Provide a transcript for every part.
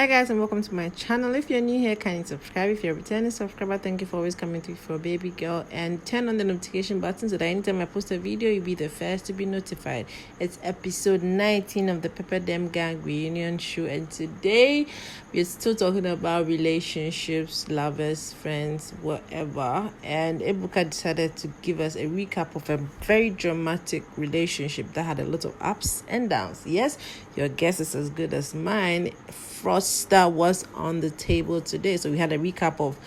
Hi guys, and welcome to my channel. If you're new here, kindly subscribe. If you're a returning subscriber, thank you for always coming through for a baby girl, and turn on the notification button so that anytime I post a video, you'll be the first to be notified. It's episode 19 of the Pepper Dem Gang reunion show, and today we're still talking about relationships, lovers, friends, whatever. And Ebuka decided to give us a recap of a very dramatic relationship that had a lot of ups and downs. Yes, your guess is as good as mine. Frodd was on the table today, so we had a recap of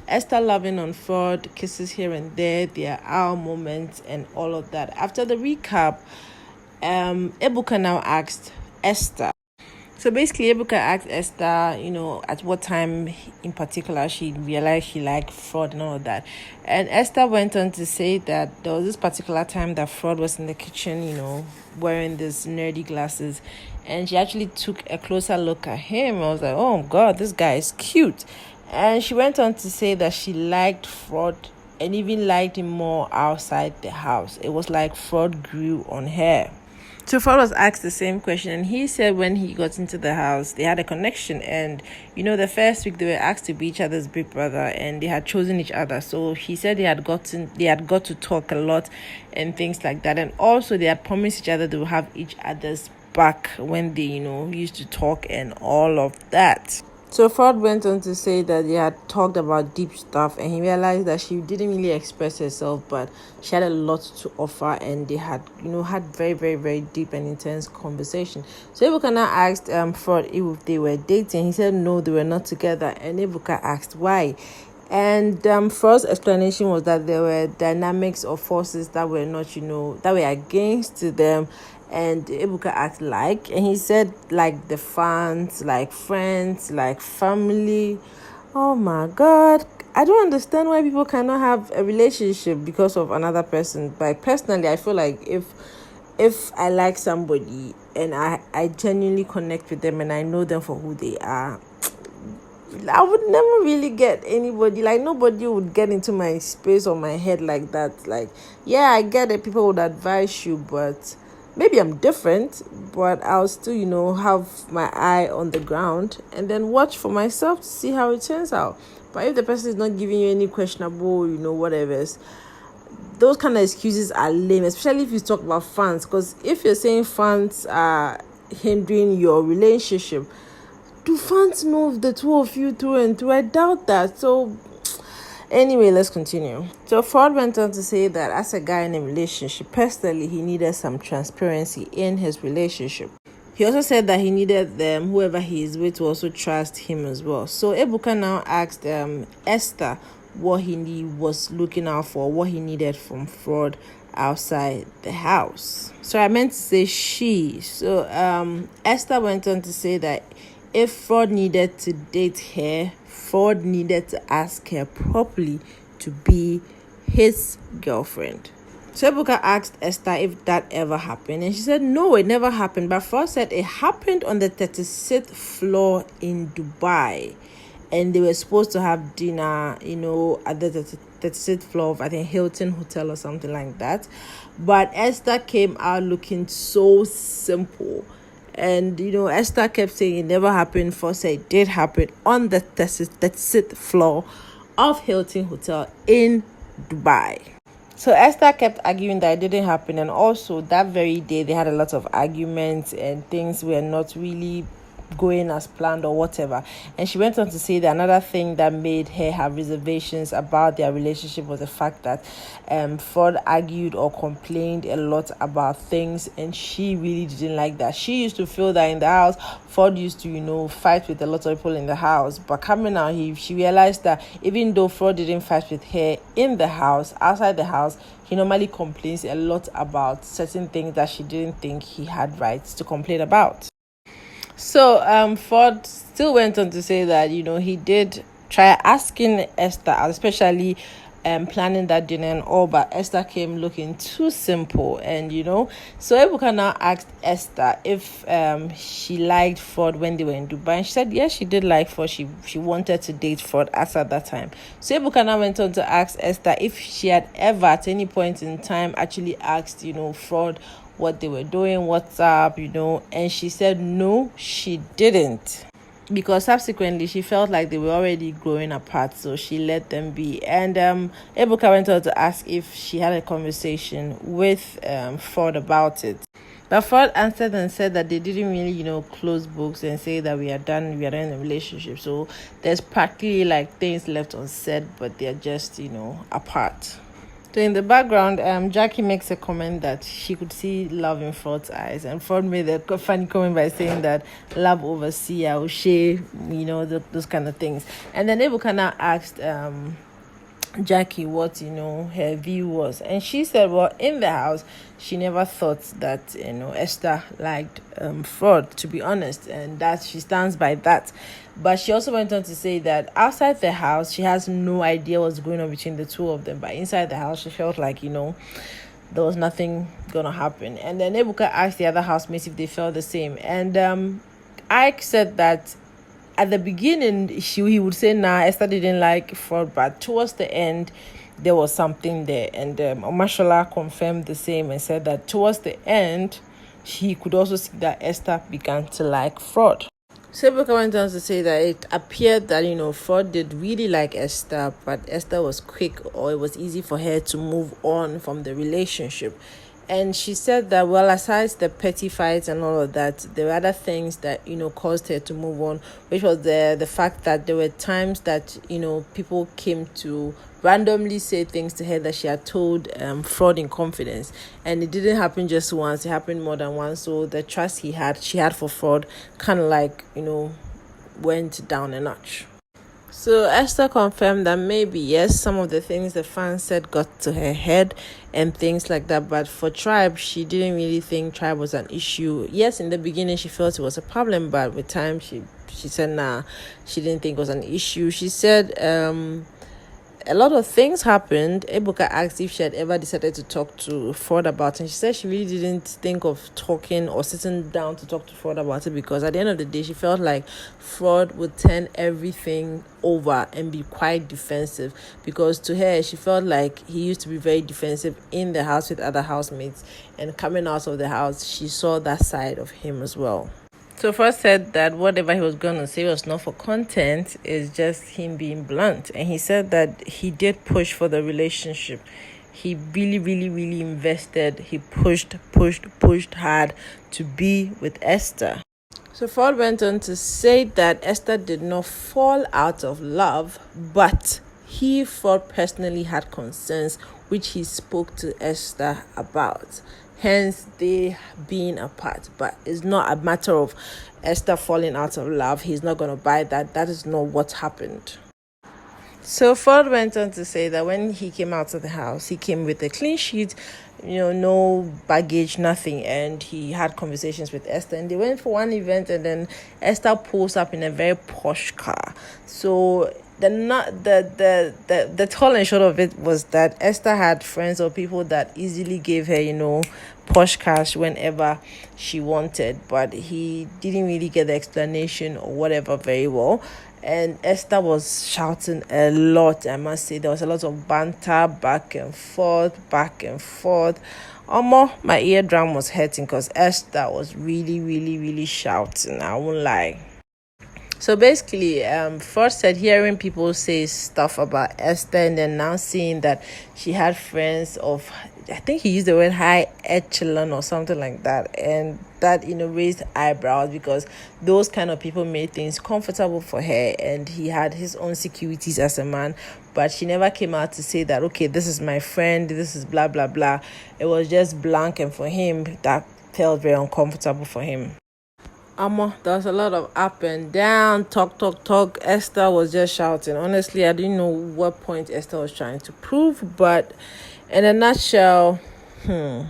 Esther loving on Frodd, kisses here and there, their hour moments and all of that. After the recap, Ebuka now asked Esther. So basically, Ebuka asked Esther, at what time in particular she realized she liked Frodd and all of that. And Esther went on to say that there was this particular time that Frodd was in the kitchen, wearing these nerdy glasses. And she actually took a closer look at him. I was like, oh God, this guy is cute. And she went on to say that she liked Frodd and even liked him more outside the house. It was like Frodd grew on her. So Frodd was asked the same question, and he said when he got into the house, they had a connection. And, the first week they were asked to be each other's big brother, and they had chosen each other. So he said they had got to talk a lot and things like that. And also they had promised each other they would have each other's back when they, used to talk and all of that. So Frodd went on to say that they had talked about deep stuff, and he realized that she didn't really express herself, but she had a lot to offer, and they had, had very, very, very deep and intense conversation. So Ebuka now asked Frodd if they were dating. He said no, they were not together, and Ebuka asked why. And Frodd's explanation was that there were dynamics or forces that were not, that were against them. And Ebuka asked and he said like the fans, like friends, like family. Oh my God, I don't understand why people cannot have a relationship because of another person. But personally, I feel like if I like somebody and I genuinely connect with them and I know them for who they are, I would never really get anybody. Like, nobody would get into my space or my head like that. Like, yeah, I get it, people would advise you, but maybe I'm different, but I'll still, have my eye on the ground and then watch for myself to see how it turns out. But if the person is not giving you any questionable, whatever, those kind of excuses are lame, especially if you talk about fans. Because if you're saying fans are hindering your relationship, do fans know the two of you through and through? I doubt that. So anyway, let's continue. So Frodd went on to say that as a guy in a relationship, personally, he needed some transparency in his relationship. He also said that he needed whoever he is with to also trust him as well. So Ebuka now asked Esther what he was looking out for, what he needed from Frodd outside the house. So I meant to say she. So Esther went on to say that if Frodd needed to date her, Frodd needed to ask her properly to be his girlfriend. So Ebuka asked Esther if that ever happened, and she said no, it never happened. But Frodd said it happened on the 36th floor in Dubai, and they were supposed to have dinner, at the 36th floor of, I think, Hilton Hotel or something like that. But Esther came out looking so simple. And, Esther kept saying it never happened. Frodd said it did happen on the 36th floor of Hilton Hotel in Dubai. So Esther kept arguing that it didn't happen. And also that very day, they had a lot of arguments and things were not really going as planned or whatever. And she went on to say that another thing that made her have reservations about their relationship was the fact that Frodd argued or complained a lot about things, and she really didn't like that. She used to feel that in the house, Frodd used to fight with a lot of people in the house, but coming out, she realized that even though Frodd didn't fight with her in the house, outside the house, he normally complains a lot about certain things that she didn't think he had rights to complain about. So Frodd still went on to say that he did try asking Esther, especially planning that dinner and all, but Esther came looking too simple. And so Ebuka now asked Esther if she liked Frodd when they were in Dubai, and she said yes, she did like Frodd. She wanted to date Frodd at that time. So Ebuka now went on to ask Esther if she had ever at any point in time actually asked Frodd what they were doing, what's up, and she said no, she didn't, because subsequently she felt like they were already growing apart, so she let them be. And Ebuka went on to ask if she had a conversation with Frodd about it. But Frodd answered and said that they didn't really, close books and say that we are done in a relationship. So there's practically like things left unsaid, but they're just, apart. So in the background, Jackie makes a comment that she could see love in Frodd's eyes, and Frodd made a funny comment by saying that love oversee, O'Shea, those kind of things. And then Ebuka now asked Jackie what her view was, and she said, well, in the house she never thought that Esther liked Frodd, to be honest, and that she stands by that. But she also went on to say that outside the house she has no idea what's going on between the two of them, but inside the house she felt like there was nothing gonna happen. And then Ebuka asked the other housemates if they felt the same, and Ike said that at the beginning, he would say, nah, Esther didn't like Frodd, but towards the end, there was something there. And Omashola confirmed the same and said that towards the end, he could also see that Esther began to like Frodd. So Ebuka went on to say that it appeared that, Frodd did really like Esther, but Esther was quick, or it was easy for her to move on from the relationship. And she said that, well, aside the petty fights and all of that, there were other things that, caused her to move on, which was the fact that there were times that, people came to randomly say things to her that she had told Frodd in confidence. And it didn't happen just once, it happened more than once. So the trust she had for Frodd kind of like, went down a notch. So Esther confirmed that maybe, yes, some of the things the fans said got to her head and things like that. But for Tribe, she didn't really think Tribe was an issue. Yes, in the beginning, she felt it was a problem, but with time, she said, nah, she didn't think it was an issue. She said a lot of things happened. Ebuka asked if she had ever decided to talk to Frodd about it, and she said she really didn't think of talking or sitting down to talk to Frodd about it, because at the end of the day, she felt like Frodd would turn everything over and be quite defensive, because to her, she felt like he used to be very defensive in the house with other housemates, and coming out of the house, she saw that side of him as well. So Frodd said that whatever he was going to say was not for content, it's just him being blunt. And he said that he did push for the relationship. He really, really, really invested. He pushed hard to be with Esther. So Frodd went on to say that Esther did not fall out of love, but Frodd personally had concerns which he spoke to Esther about. Hence, they being apart. But it's not a matter of Esther falling out of love. He's not going to buy that. That is not what happened. So Frodd went on to say that when he came out of the house, he came with a clean sheet, no baggage, nothing. And he had conversations with Esther. And they went for one event, and then Esther pulls up in a very posh car. So the tall and short of it was that Esther had friends or people that easily gave her, posh cash whenever she wanted, but he didn't really get the explanation or whatever very well. And Esther was shouting a lot, I must say. There was a lot of banter, back and forth. My eardrum was hurting because Esther was really, really, really shouting. I won't lie. So basically, Frodd said hearing people say stuff about Esther, and then now seeing that she had friends of, I think he used the word high echelon or something like that, and that raised eyebrows, because those kind of people made things comfortable for her, and he had his own securities as a man. But she never came out to say that, okay, this is my friend, this is blah blah blah. It was just blank, and for him that felt very uncomfortable for him. There was a lot of up and down, talk. Esther was just shouting. Honestly, I didn't know what point Esther was trying to prove, but in a nutshell, it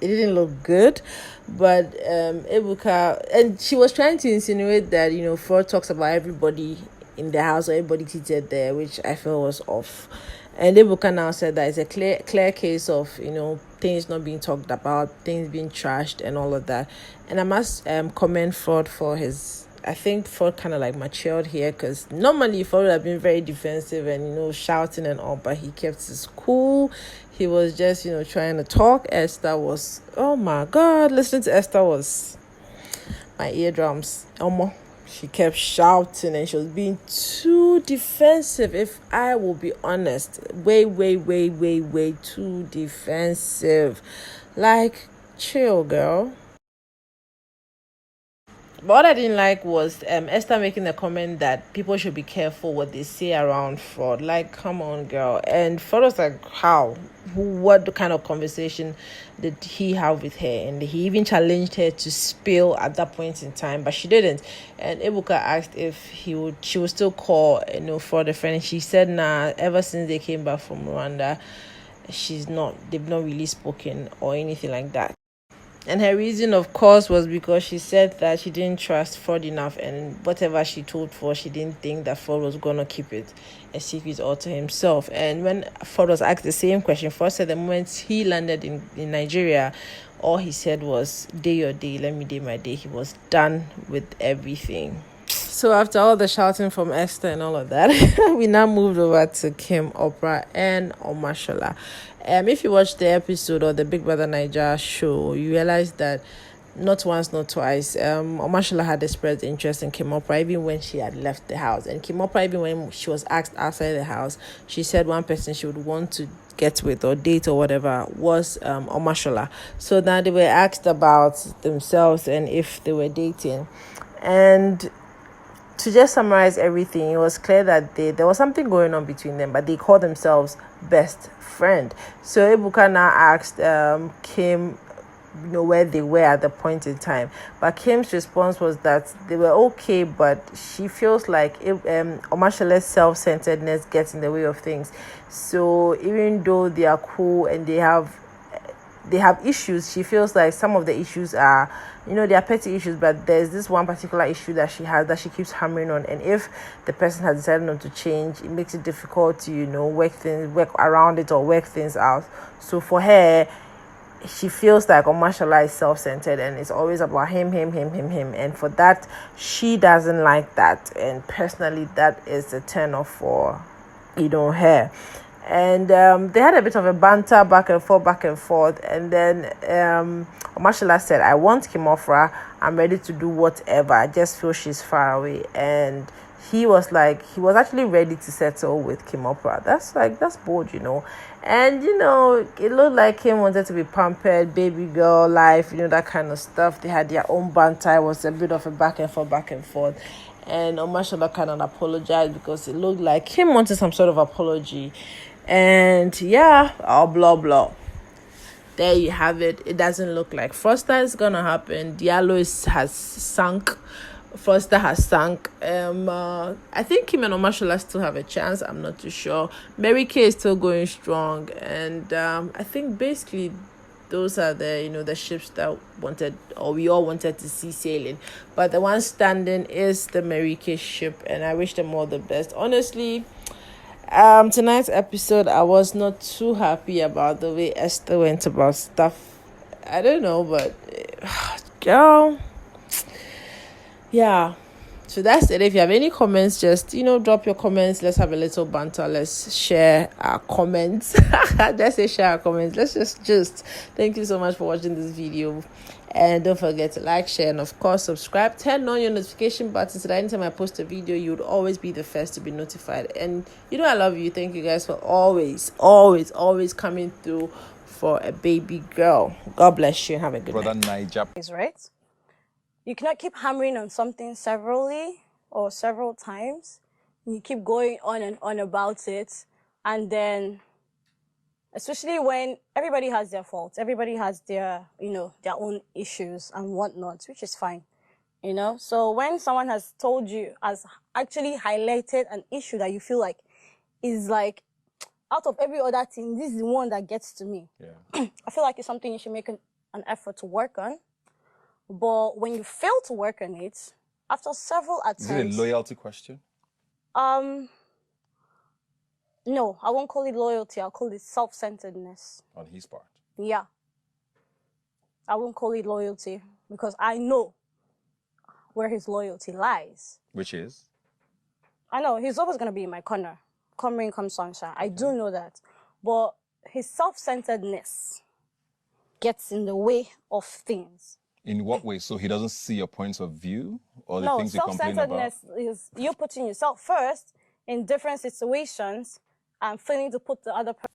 didn't look good. But Ebuka, and she was trying to insinuate that, Frodd talks about everybody in the house, or everybody seated there, which I felt was off. And Ebuka now said that it's a clear case of, things not being talked about, things being trashed and all of that. And I must commend Frodd for his I think Frodd kind of like matured here, because normally Frodd would have been very defensive and, you know, shouting and all, but he kept his cool. He was just, you know, trying to talk. Esther was, oh my God, listening to Esther was my eardrums. She kept shouting and she was being too defensive, if I will be honest. Way too defensive. Like, chill, girl. But what I didn't like was Esther making the comment that people should be careful what they say around Frodd. Like, come on, girl. And Frodd was like, how? What kind of conversation did he have with her? And he even challenged her to spill at that point in time, but she didn't. And Ebuka asked if she would still call, you know, Frodd a friend. And she said, nah, ever since they came back from Rwanda, they've not really spoken or anything like that. And her reason, of course, was because she said that she didn't trust Frodd enough, and whatever she told Frodd, she didn't think that Frodd was going to keep it a secret all to himself. And when Frodd was asked the same question, Frodd said the moment he landed in Nigeria, all he said was, day your day, let me day my day. He was done with everything. So after all the shouting from Esther and all of that, we now moved over to KimOprah and Omashola. If you watch the episode or the Big Brother Naija show, you realize that not once, not twice, Omashola had expressed interest in KimOprah even when she had left the house. And KimOprah, even when she was asked outside the house, she said one person she would want to get with or date or whatever was Omashola. So now they were asked about themselves and if they were dating. And to just summarize everything, it was clear that there was something going on between them, but they called themselves best friend. So Ebuka now asked Kim, you know, where they were at the point in time. But Kim's response was that they were okay, but she feels like Omashola's self-centeredness gets in the way of things. So even though they are cool and they have issues, she feels like some of the issues are, you know, they are petty issues, but there's this one particular issue that she has that she keeps hammering on, and if the person has decided not to change, it makes it difficult to, you know, work around it or work things out. So for her, she feels like Omashola is self-centered and it's always about him, and for that, she doesn't like that, and personally, that is a turn off for, you know, her. And they had a bit of a banter back and forth, and then Omashola said, I want KimOprah, I'm ready to do whatever, I just feel she's far away. And he was actually ready to settle with KimOprah. That's bold, you know. And, you know, it looked like Kim wanted to be pampered, baby girl life, you know, that kind of stuff. They had their own banter. It was a bit of a back and forth. And Omashola kind of apologized because it looked like Kim wanted some sort of apology. And yeah, blah. There you have it. It doesn't look like Froster is gonna happen. Diallo has sunk. Froster has sunk. I think Kim and Omashola still have a chance. I'm not too sure. Mary Kay is still going strong, and I think basically those are the ships that we all wanted to see sailing. But the one standing is the Mary Kay ship, and I wish them all the best. Honestly, tonight's episode, I was not too happy about the way Esther went about stuff. I don't know, but girl, yeah. So that's it. If you have any comments, just drop your comments. Let's have a little banter. Let's share our comments. Let's say share our comments. Let's just thank you so much for watching this video. And don't forget to like, share, and of course subscribe. Turn on your notification button so that anytime I post a video, you would always be the first to be notified. And I love you. Thank you guys for always coming through for a baby girl. God bless you and have a good night. Naija is right. You cannot keep hammering on something several times. You keep going on and on about it, and then, especially when everybody has their faults, everybody has their own issues and whatnot, which is fine, So when someone has actually highlighted an issue that you feel like is like out of every other thing, this is the one that gets to me. Yeah. I feel like it's something you should make an effort to work on. But when you fail to work on it, after several attempts... Is it a loyalty question? No, I won't call it loyalty. I'll call it self-centeredness. On his part? Yeah. I won't call it loyalty because I know where his loyalty lies. Which is? I know, he's always going to be in my corner. Come rain, come sunshine. I do know that. But his self-centeredness gets in the way of things. In what way? So he doesn't see your points of view or the things you complain about? No, self-centeredness is you putting yourself first in different situations and failing to put the other person